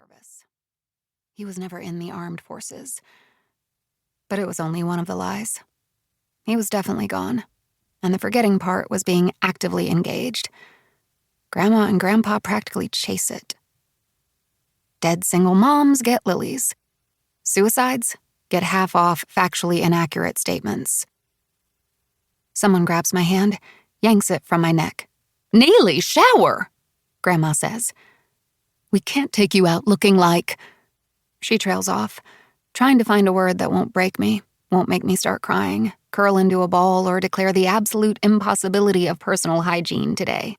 nervous. He was never in the armed forces. But it was only one of the lies. He was definitely gone, and the forgetting part was being actively engaged. Grandma and Grandpa practically chase it. Dead single moms get lilies. Suicides get half-off, factually inaccurate statements. Someone grabs my hand, yanks it from my neck. "Neely, shower!" Grandma says. "We can't take you out looking like..." She trails off, trying to find a word that won't break me, won't make me start crying, curl into a ball, or declare the absolute impossibility of personal hygiene today.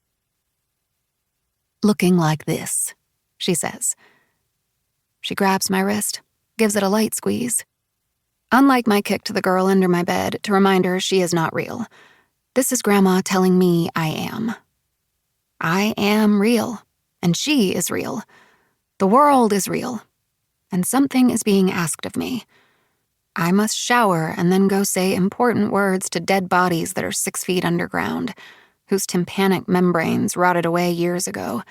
"Looking like this," she says. She grabs my wrist, gives it a light squeeze. Unlike my kick to the girl under my bed to remind her she is not real, this is Grandma telling me I am. I am real, and she is real. The world is real, and something is being asked of me. I must shower and then go say important words to dead bodies that are 6 feet underground, whose tympanic membranes rotted away years ago,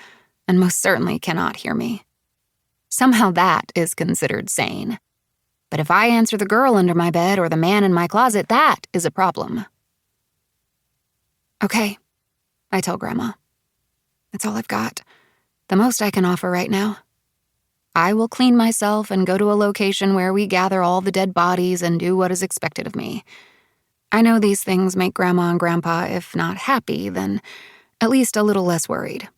and most certainly cannot hear me. Somehow that is considered sane. But if I answer the girl under my bed or the man in my closet, that is a problem. "Okay," I tell Grandma. "It's all I've got. The most I can offer right now. I will clean myself and go to a location where we gather all the dead bodies and do what is expected of me. I know these things make Grandma and Grandpa, if not happy, then at least a little less worried.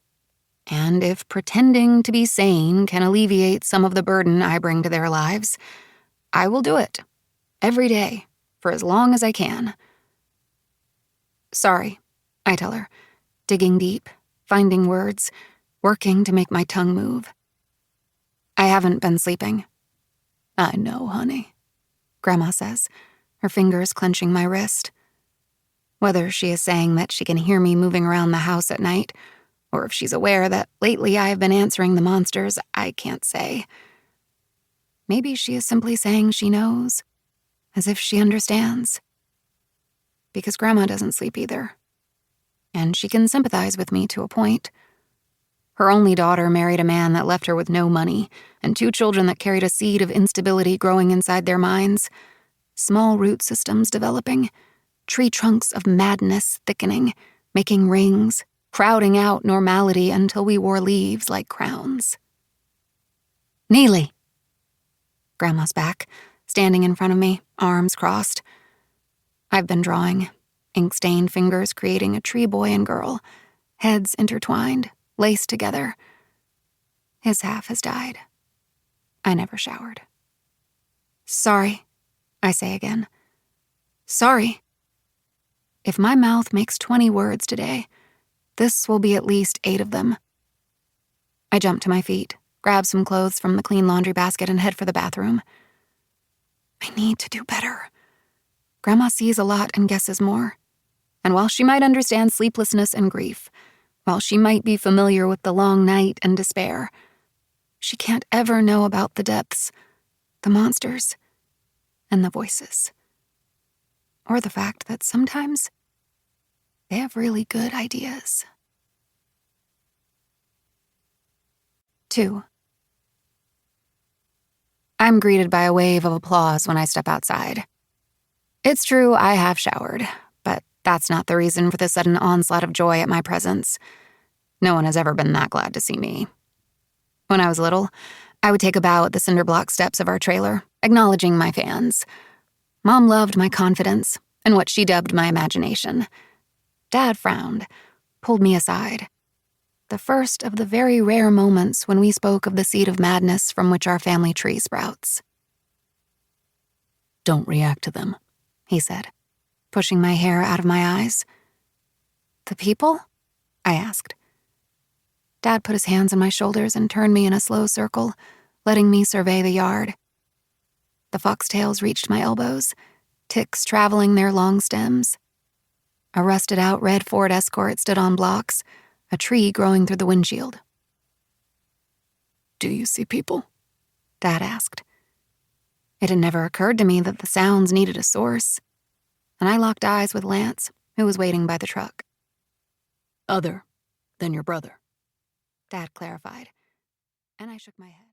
And if pretending to be sane can alleviate some of the burden I bring to their lives, I will do it. Every day, for as long as I can." "Sorry," I tell her, digging deep, finding words, working to make my tongue move. "I haven't been sleeping." "I know, honey," Grandma says, her fingers clenching my wrist. Whether she is saying that she can hear me moving around the house at night, or if she's aware that lately I have been answering the monsters, I can't say. Maybe she is simply saying she knows, as if she understands. Because Grandma doesn't sleep either. And she can sympathize with me to a point. Her only daughter married a man that left her with no money, and 2 children that carried a seed of instability growing inside their minds, small root systems developing, tree trunks of madness thickening, making rings, crowding out normality until we wore leaves like crowns. "Neely." Grandma's back, standing in front of me, arms crossed. I've been drawing, ink-stained fingers creating a tree boy and girl, heads intertwined, laced together. His half has died. I never showered. "Sorry," I say again. "Sorry. If my mouth makes 20 words today, this will be at least 8 of them." I jump to my feet, grab some clothes from the clean laundry basket, and head for the bathroom. I need to do better. Grandma sees a lot and guesses more. And while she might understand sleeplessness and grief, while she might be familiar with the long night and despair, she can't ever know about the depths, the monsters, and the voices. Or the fact that sometimes they have really good ideas. 2. I'm greeted by a wave of applause when I step outside. It's true, I have showered, but that's not the reason for the sudden onslaught of joy at my presence. No one has ever been that glad to see me. When I was little, I would take a bow at the cinder block steps of our trailer, acknowledging my fans. Mom loved my confidence and what she dubbed my imagination. Dad frowned, pulled me aside. The first of the very rare moments when we spoke of the seed of madness from which our family tree sprouts. "Don't react to them," he said, pushing my hair out of my eyes. "The people?" I asked. Dad put his hands on my shoulders and turned me in a slow circle, letting me survey the yard. The foxtails reached my elbows, ticks traveling their long stems. A rusted-out red Ford Escort stood on blocks, a tree growing through the windshield. "Do you see people?" Dad asked. It had never occurred to me that the sounds needed a source, and I locked eyes with Lance, who was waiting by the truck. "Other than your brother," Dad clarified, and I shook my head.